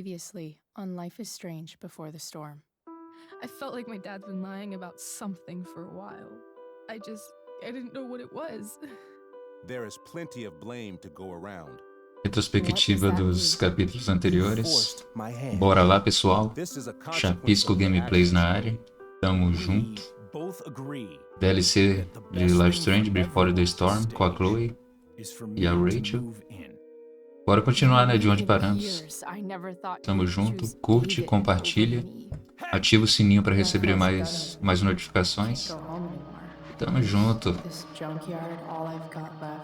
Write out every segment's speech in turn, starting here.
Previously on Life is Strange Before the Storm. I felt like my dad's been lying about something for a while. I didn't know what it was. There is plenty of blame to go around. Retrospectiva dos capítulos anteriores. Bora lá, pessoal. Chapisco Gameplays na área. Tamo junto. DLC de Life is Strange Before the Storm com a Chloe e a Rachel. Bora continuar, né, de onde paramos. Tamo junto. Curte, compartilha. Ativa o sininho para receber mais notificações. Tamo junto.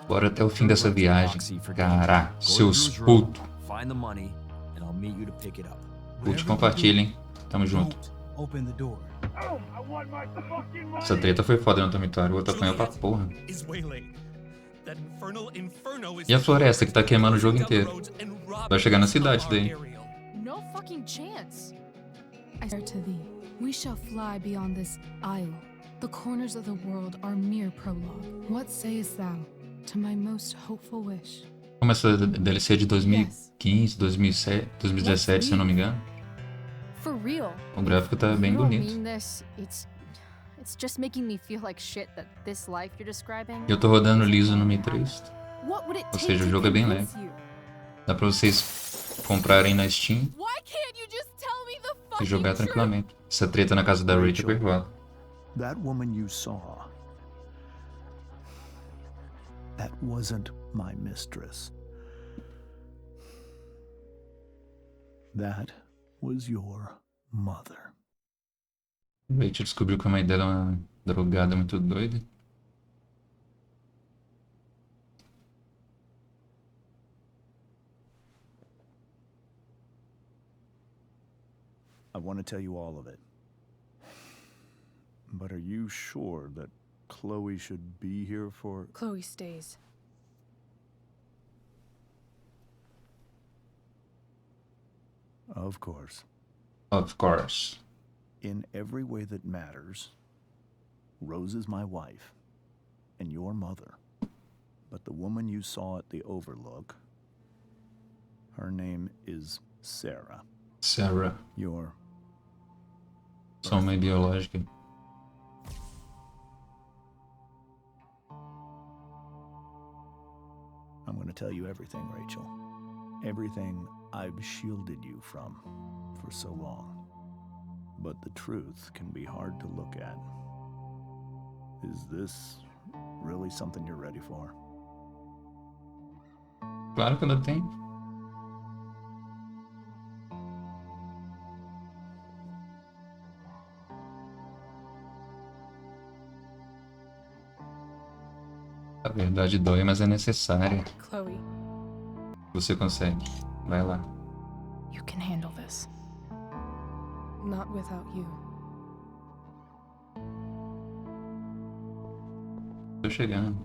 Bora até o fim dessa viagem. Caraca, seus putos. Curte, compartilha, hein? Tamo junto. Essa treta foi foda no dormitório. O outro apanhou pra porra. E a floresta que tá queimando o jogo inteiro? Vai chegar na cidade daí. No fucking chance. I swear to thee, we shall fly beyond this isle. The corners of the world are mere prologue. What sayest thou to my most hopeful wish? Como essa DLC de 2015, 2007, 2017, se eu não me engano. For real. O gráfico tá bem bonito. Eu tô rodando liso no Mi 3. Ou seja, o jogo é bem leve. Dá pra vocês comprarem na Steam e jogar tranquilamente. Essa treta na casa da Rachel foi foda. That woman you saw, that wasn't my mistress. That was your mother. Rachel descobriu que a mãe dela é uma drogada muito doida. I want to tell you all of it. But are you sure that Chloe should be here for... Chloe stays. Of course. Of course. In every way that matters, Rose is my wife and your mother. But the woman you saw at the Overlook, her name is Sarah. Sarah. Your... Só uma biológica. I'm going to tell you everything, Rachel. Everything I've shielded you from for so long. But the truth can be hard to look at. Is this really something you're ready for? Claro que ainda tem. A verdade dói, mas é necessária. Chloe, Você consegue. Vai lá. you can handle this. Not without you. Tô chegando.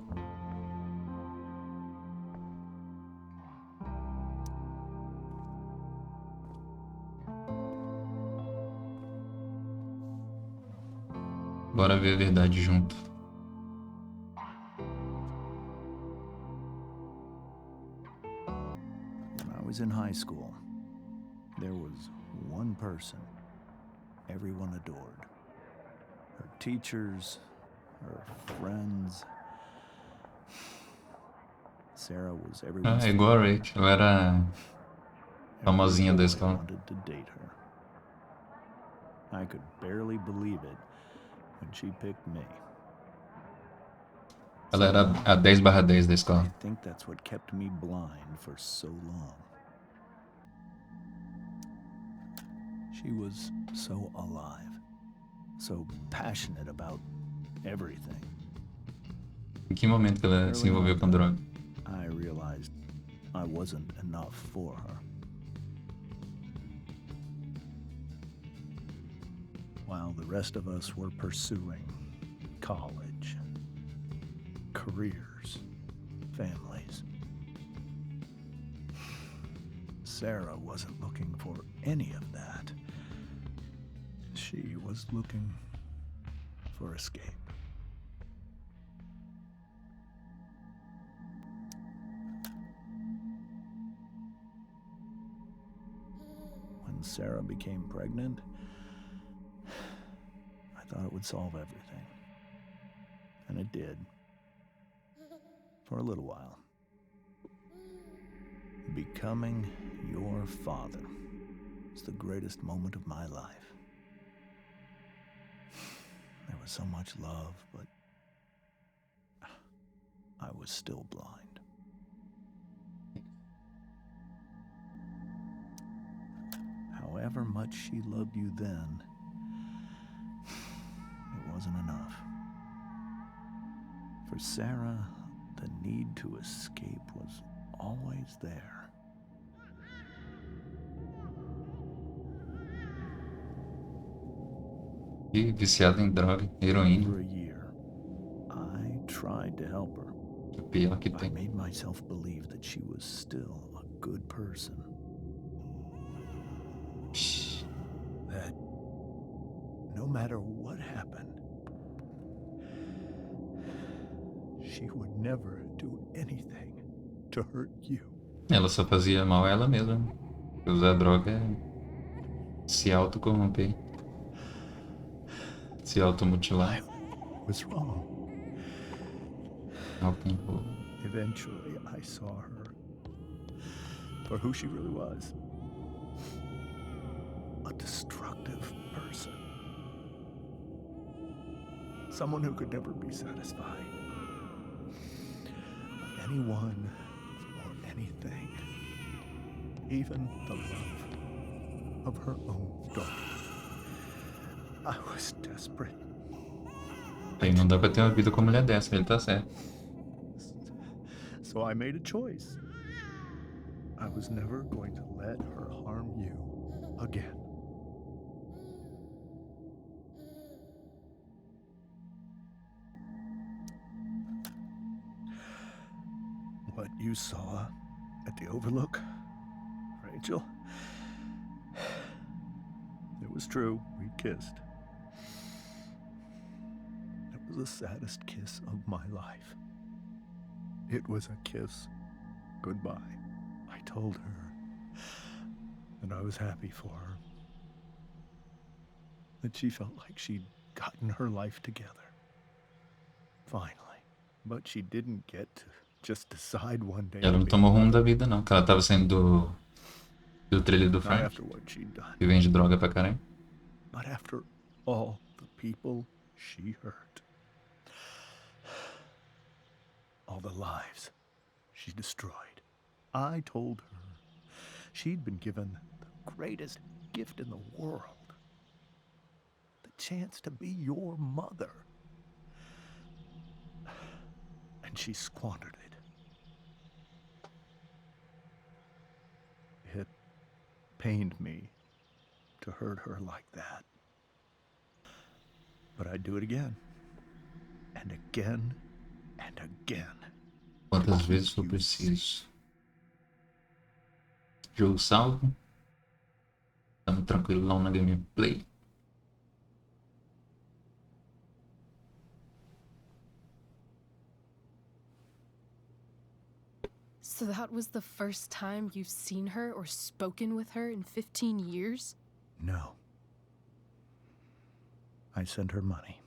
Bora ver a verdade junto. When I was in high school, there was one person everyone adored. Her teachers, her friends. Sarah was everyone's É igual a Rachel. Ela era famosinha da escola. wanted to date her. I could barely believe it when she picked me. Ela era a 10/10 da escola. I think that's what kept me blind for so long. She was so alive, so passionate about everything. Em que momento que ela se envolveu com droga? I realized I wasn't enough for her. While the rest of us were pursuing college, careers, families, Sarah wasn't looking for any of that. She was looking for escape. Sarah became pregnant, I thought it would solve everything. And it did. For a little while. Becoming your father is the greatest moment of my life. There was so much love, but I was still blind. However much she loved you then, it wasn't enough. For Sarah, the need to escape was always there. E viciado em droga, heroína. For a year, I tried to help her. O pior que I tem. made myself believe that she was still a good person. That no matter what happened, she would never do anything to hurt you. Ela só fazia mal a ela mesma. Usar droga é se autocorromper. Se automutilar. I was wrong. Ao tempo. Eventually, I saw her for who she really was. A destructive person. Someone who could never be satisfied. With anyone or anything. Even the love of her own daughter. I was desperate. Aí não dá pra ter uma vida com uma mulher dessa, ele tá certo. So I made a choice. I was never going to let her harm you again. What you saw at the Overlook, Rachel, it was true. We kissed. It was the saddest kiss of my life. It was a kiss goodbye. I told her that I was happy for her. That she felt like she'd gotten her life together. Finally. But she didn't get to just decide one day. Ela não tomou rumo da vida, não. Que ela tava saindo do trilho do Not Frank. after what she'd done. Que vende droga pra caralho. But after all the people she hurt. All the lives she destroyed. I told her she'd been given the greatest gift in the world. The chance to be your mother. And she squandered it. It pained me to hurt her like that. But I'd do it again. And again. And again. Quantas vezes for preciso. Jogo salvo. Estamos tranquilão na gameplay. So that was the first time you've seen her or spoken with her in 15 years? No. I sent her money.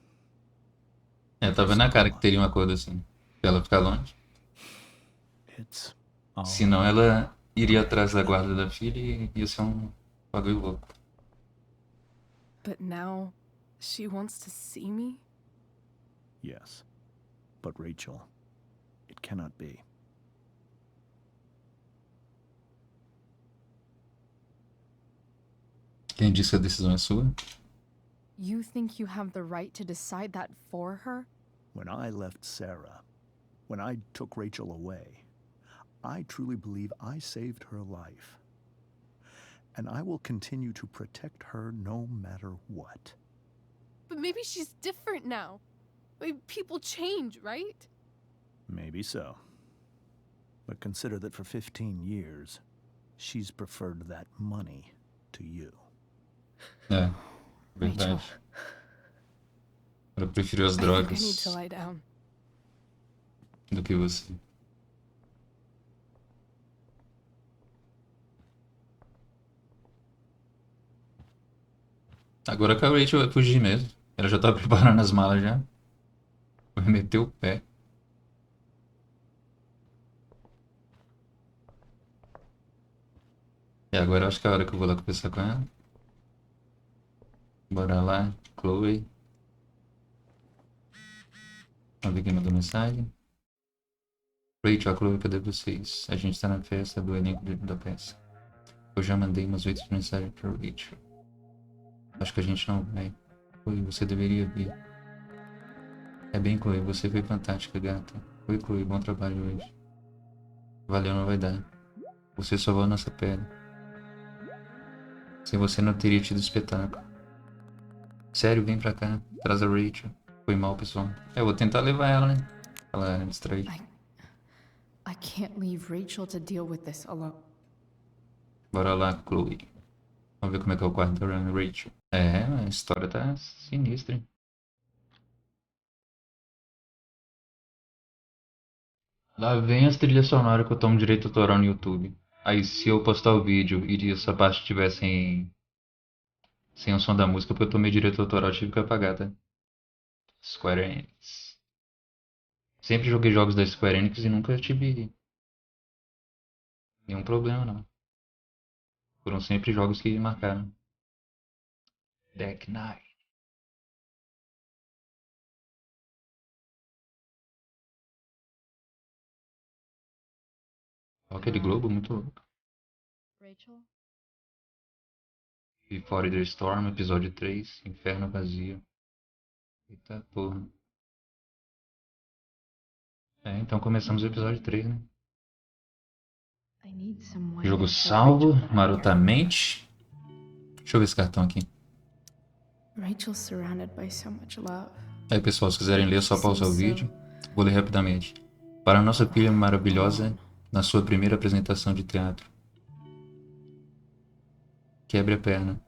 Tava na cara que teria uma coisa assim. Pra ela ficar longe. It's all Senão ela iria atrás da guarda da filha e ia ser um bagulho louco. But now she wants to see me? Yes. But Rachel, it cannot be. Quem disse que a decisão é sua? You think you have the right to decide that for her? When I left Sarah, when I took Rachel away, I truly believe I saved her life. And I will continue to protect her no matter what. But maybe she's different now. People change, right? Maybe so. But consider that for 15 years, she's preferred that money to you. É, verdade. Ela preferiu as I think I need drogas to lie down. do que você. Agora que a Rachel vai fugir mesmo. Ela já tá preparando as malas já. Vai meter o pé. E agora eu acho que é a hora que eu vou lá conversar com ela. Bora lá, Chloe. Vamos ver quem mandou mensagem. Rachel, a Chloe, cadê vocês? A gente tá na festa do elenco da peça. Eu já mandei umas 8 mensagens pra Rachel. Acho que a gente não vai. Chloe, você deveria vir. É bem, Chloe, você foi fantástica, gata. Oi, Chloe, bom trabalho hoje. Valeu, não vai dar. Você salvou a nossa pele. Sem você não teria tido espetáculo. Sério, vem pra cá. Traz a Rachel. Foi mal, pessoal. Eu vou tentar levar ela, né? Ela é distraída. I can't leave Rachel to deal with this alone. Bora lá, Chloe. Vamos ver como é que é o quarto da Rachel. É, a história tá sinistra, hein? Lá vem as trilhas sonoras que eu tomo direito autoral no YouTube. Aí se eu postar o vídeo e essa parte tivesse sem o som da música, porque eu tomei direito autoral, tive que apagar, tá? Square Enix. Sempre joguei jogos da Square Enix e nunca tive nenhum problema, não. Foram sempre jogos que marcaram. Deck Nine. Olha aquele globo muito louco. Rachel? Before the Storm, episódio 3, Inferno Vazio. Eita porra. É, então começamos o episódio 3, né? I need some way Jogo to show salvo, Rachel that I'm here. marotamente. Deixa eu ver esse cartão aqui. Rachel's surrounded by so much love. Aí pessoal, se quiserem ler, é só pausar o vídeo. Vou ler rapidamente. Para a nossa filha maravilhosa, na sua primeira apresentação de teatro. Quebre a perna.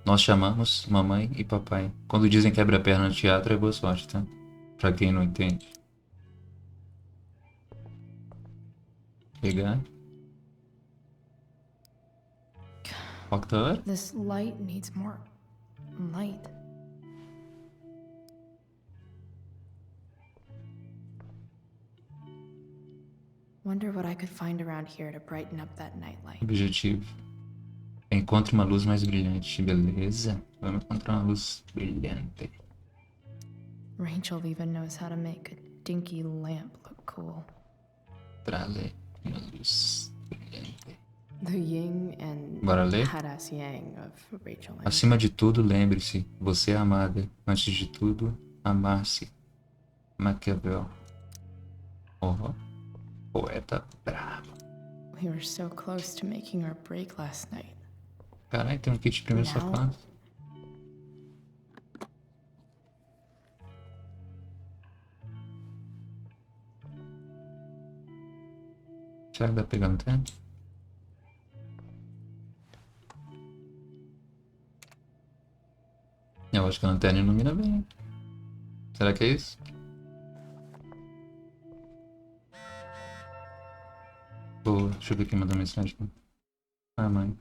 Nós chamamos mamãe e papai. Quando dizem quebra a perna no teatro é boa sorte, tá? Pra quem não entende. Pegar. Focado. This light needs more light. Wonder what I could find around here to brighten up that nightlight. Objetivo. Encontre uma luz mais brilhante. Beleza. Vamos encontrar uma luz brilhante. Rachel even knows how to make a dinky lamp look cool. Trazer uma luz brilhante. The yin and Bora ler? badass yang of Rachel. Acima de tudo, lembre-se, você é amada. Antes de tudo, amar-se. Maquiavel. Oh, poeta bravo. We were so close to making our break last night. Caralho, tem um kit de primeiro Não. safado. Será que dá pra pegar no tempo? Eu acho que a lanterna ilumina bem. Será que é isso? Boa, deixa eu ver quem mandou mensagem. Ah, mãe.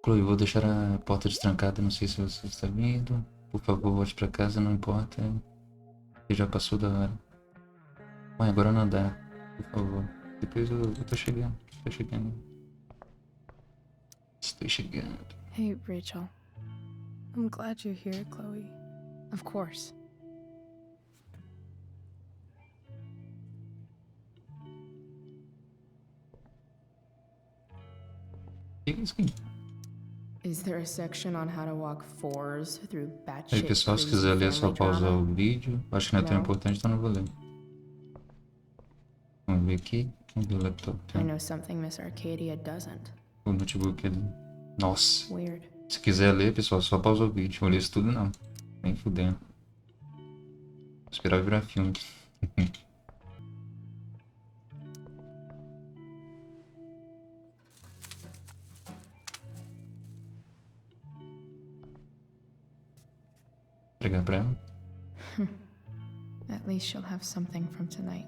Chloe, vou deixar a porta destrancada, não sei se você está vindo. Por favor, volte pra casa, não importa. Que já passou da hora. Mãe, agora não dá. Por favor. Depois eu tô chegando. Tô chegando. Estou chegando. Hey, Rachel. I'm glad you're here, Chloe. Of course. Que é isso aqui? Is there a section on how to walk fours through Aí, batshit pessoal, se crazy quiser ler, é só family pausar drama? o vídeo. Acho que não é tão Não. importante, então não vou ler. Vamos ver aqui. Vamos ver o laptop. I know something Miss Arcadia doesn't. O notebook ali. Nossa. Weird. Se quiser ler, pessoal, só pausa o vídeo. Vou ler isso tudo não. Nem fudendo. Vou esperar virar filme. Pegar pra ela. At least she'll have something from tonight.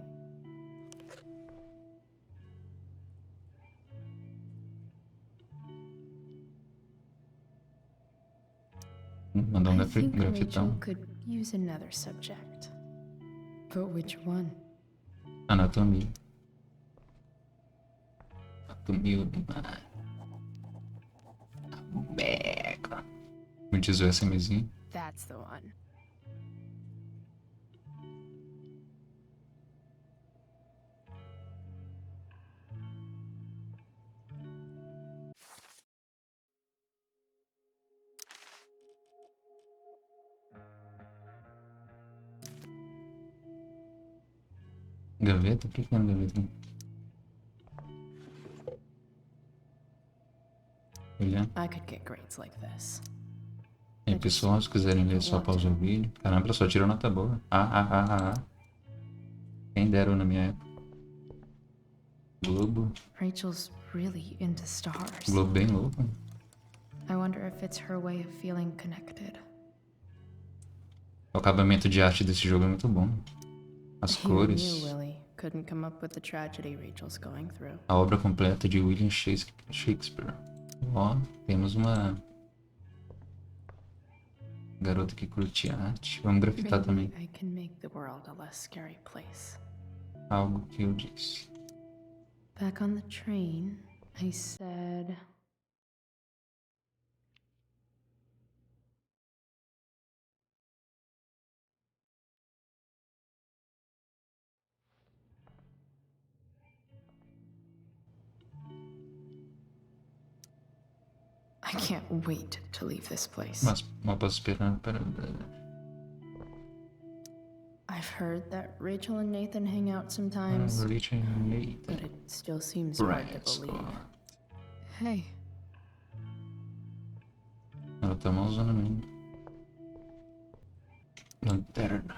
Mandar um I think Rachel grafitão. could use another subject. But which one? Anatomia. Anatomia demais. Mega. Me diz o SMzinho. That's the one. Gaveta? O que é uma gaveta? Olha. I could get grades like this. E aí, pessoal, se quiserem ler, só pausa o vídeo. Caramba, ela só tirou nota boa. Quem dera na minha época. Globo. Rachel's really into stars. Globo bem louco. I wonder if it's her way of feeling connected. O acabamento de arte desse jogo é muito bom. As cores. You, Willie, couldn't come up with the tragedy Rachel's going through. A obra completa de William Shakespeare. Ó, temos uma garota que curte arte. Vamos grafitar também. I can make the world a less scary place. Algo que eu disse. Back on the train, I said... I can't wait to leave this place. Mas posso esperar para... I've heard that Rachel and Nathan hang out sometimes, Rachel and Nathan. but it still seems hard to believe. Hey. Ela tá malzona mesmo. Lanterna.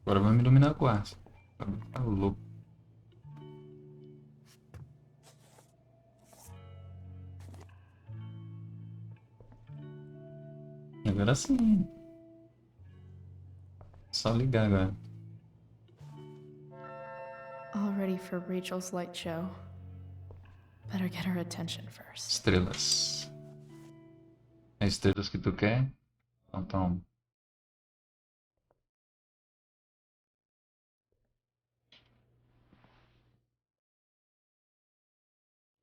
Agora vamos iluminar o quarto. Tá louco. Agora sim. Só ligar agora. All ready for Rachel's light show. Better get her attention first. Estrelas. É estrelas que tu quer? Então toma.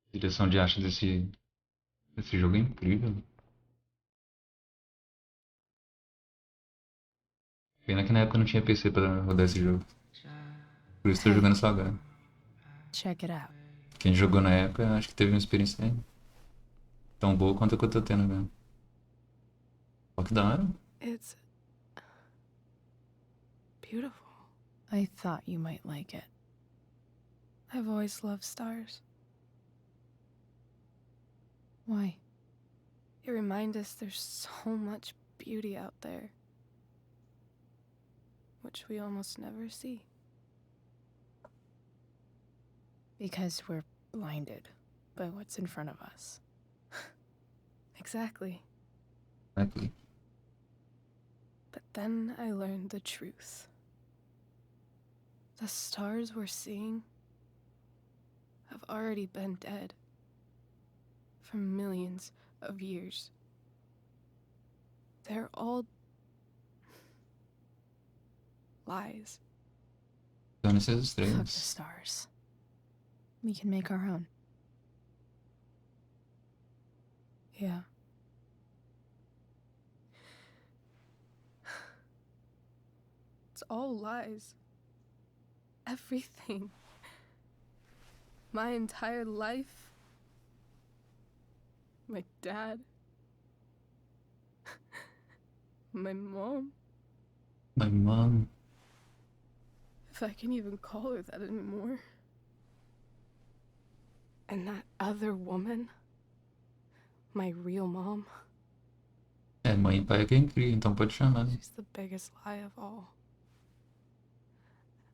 A direção de arte desse jogo é incrível. Pena que na época não tinha PC pra rodar esse jogo. Por isso tô jogando só agora. Check it out. Quem jogou na época, acho que teve uma experiência tão boa quanto a que eu tô tendo agora. Olha que da hora. It's beautiful. I thought you might like it. I've always loved stars. Why? They remind us there's so much beauty out there, which we almost never see. Because we're blinded by what's in front of us. Exactly. Exactly. But then I learned the truth. The stars we're seeing have already been dead for millions of years. They're all lies. Então nessas Fuck the estrelas. stars. We can make our own. Yeah. It's all lies. Everything. My entire life. My dad. My mom. My mom. If I can even call her that anymore. And that other woman. My real mom. É, mãe e pai é quem cria, então pode chamar, né? She's the biggest lie of all.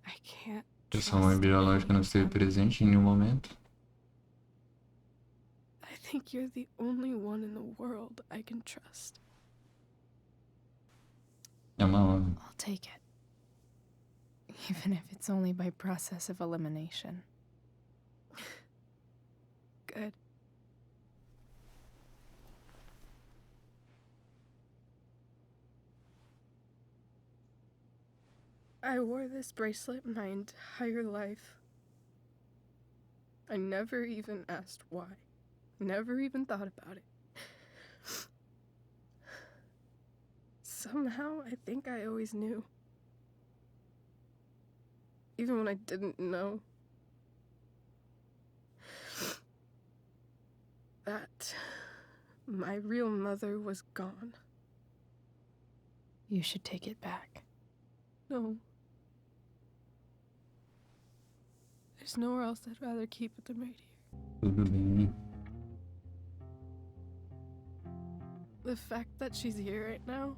I can't. Se sua mãe biológica não esteve presente em nenhum momento. I think you're the only one in the world I can trust. É uma honra. I'll take it. Even if it's only by process of elimination. Good. I wore this bracelet my entire life. I never even asked why. Never even thought about it. Somehow, I think I always knew. Even when I didn't know. That my real mother was gone. You should take it back. No. There's nowhere else I'd rather keep it than right here. Tudo bem. The fact that she's here right now,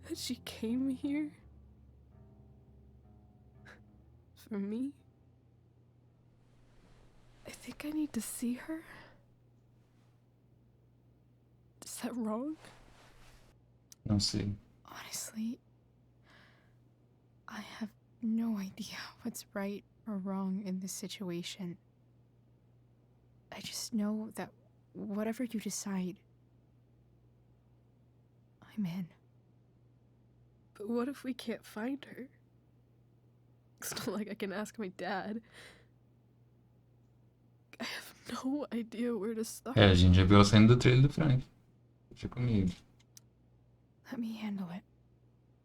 that she came here for me, I think I need to see her. Is that wrong? Não sei. Honestly, I have no idea what's right or wrong in this situation. I just know that whatever you decide, I'm in. But what if we can't find her? It's not like I can ask my dad. I have no idea where to start. A gente já viu ela saindo do trailer do Frank. Deixa comigo. Let me handle it.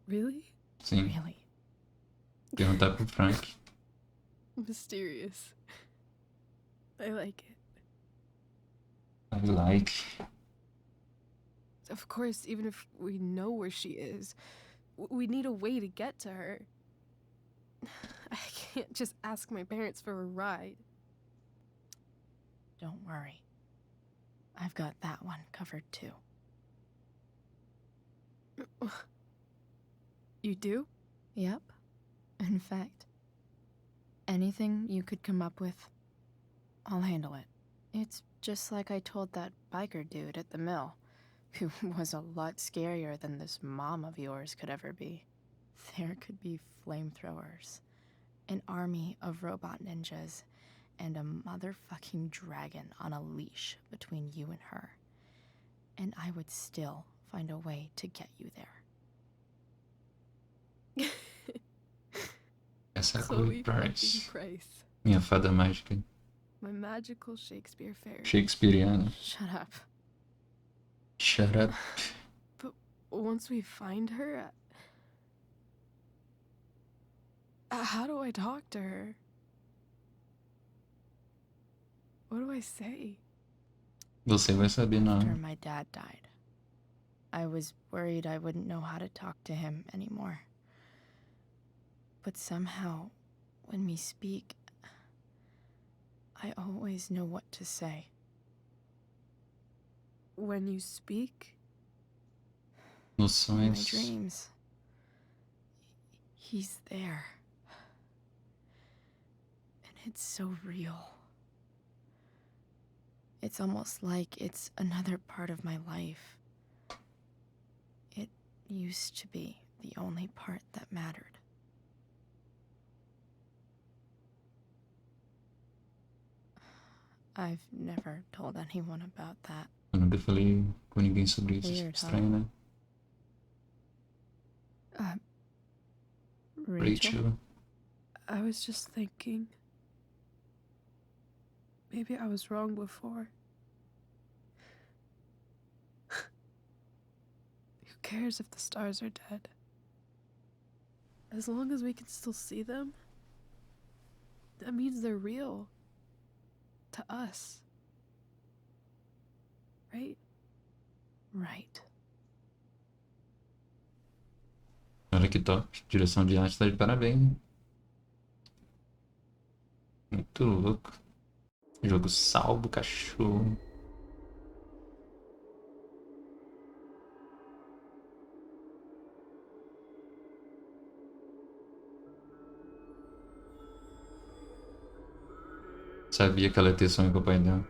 Really? Sim. Really? Perguntar pro Frank. Mysterious. I like it. I like. Of course, even if we know where she is, we need a way to get to her. I can't just ask my parents for a ride. Don't worry. I've got that one covered too. You do? Yep. In fact, anything you could come up with, I'll handle it. It's just like I told that biker dude at the mill, who was a lot scarier than this mom of yours could ever be. There could be flamethrowers, an army of robot ninjas, and a motherfucking dragon on a leash between you and her. And I would still find a way to get you there. Essa é a Chloe Chloe Price. fucking Price. Minha fada mágica. My magical Shakespeare fairy. Shakespeareana. Shut up. Shut up. But once we find her, how do I talk to her? What do I say? Você vai saber na After hora. my dad died, I was worried I wouldn't know how to talk to him anymore. But somehow, when we speak, I always know what to say. When you speak? Nos In my sonhos. dreams. He's there. And it's so real. It's almost like it's another part of my life. It used to be the only part that mattered. I've never told anyone about that. Eu nunca falei com ninguém sobre isso. Weird, huh? Estranho, né? Rachel. I was just thinking. Maybe I was wrong before. Who cares if the stars are dead? As long as we can still see them, that means they're real. To us. Right? Right. Olha que top. Direção de arte tá de parabéns. Muito louco. Jogo salvo, cachorro. Sabia que ela ia ter sonho com o pai dela.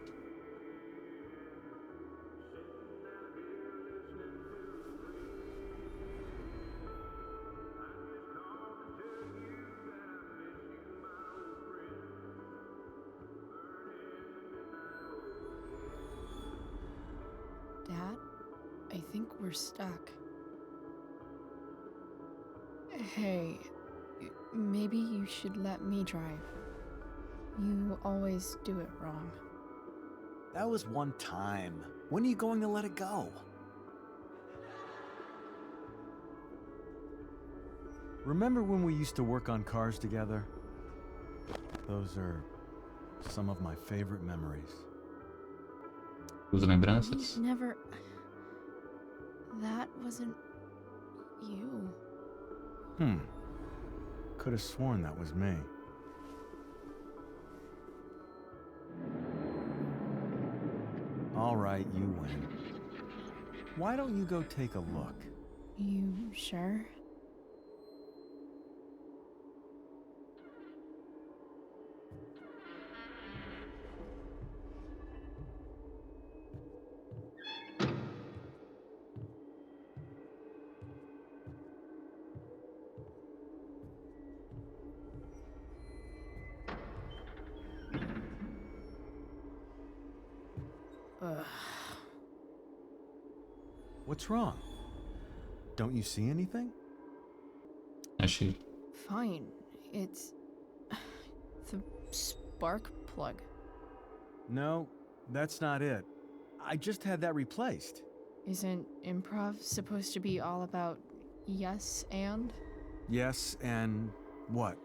I think we're stuck. Hey, maybe you should let me drive. You always do it wrong. That was one time. When are you going to let it go? Remember when we used to work on cars together? Those are some of my favorite memories. As lembranças? Never... That wasn't... you. Could have sworn that was me. All right, you win. Why don't you go take a look? You sure? What's wrong? Don't you see anything? Achei. Fine. It's... the spark plug. No, that's not it. I just had that replaced. Isn't improv supposed to be all about yes and? Yes, and what?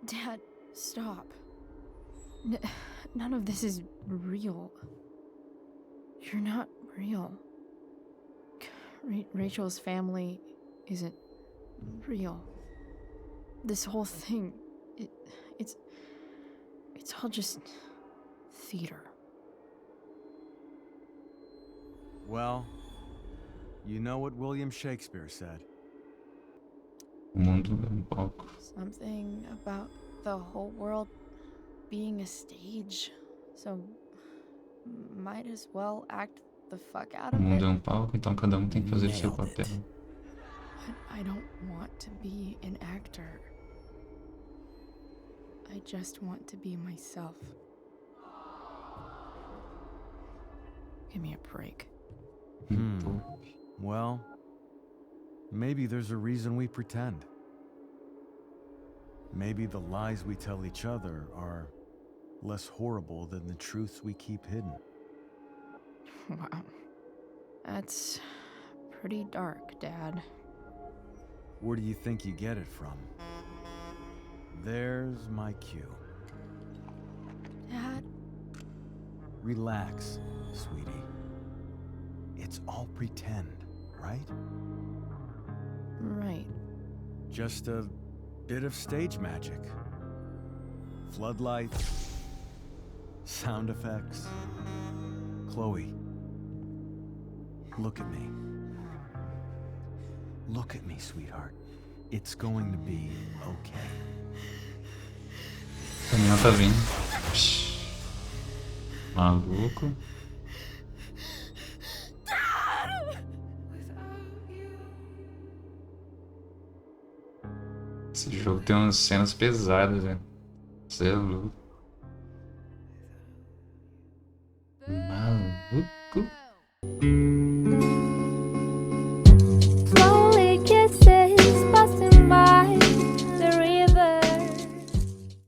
Dad, stop. None of this is real. You're not real. Rachel's family isn't real. This whole thing, it's all just theater. Well, you know what William Shakespeare said. O mundo é palco. Something about the whole world being a stage. So, might as well act the fuck out O of mundo it. é palco, então cada tem que fazer seu Nailed it. papel. But I don't want to be an actor. I just want to be myself. Give me a break. Well, maybe there's a reason we pretend. Maybe the lies we tell each other are less horrible than the truths we keep hidden. Wow. That's pretty dark, Dad. Where do you think you get it from? There's my cue. Dad? Relax, sweetie. It's all pretend, right? Right. Just a bit of stage magic. Floodlights, sound effects. Chloe, look at me. Look at me, sweetheart. It's going to be okay. O caminhão tá vindo. Psh. Maluco. Esse jogo tem umas cenas pesadas, velho. Você é louco.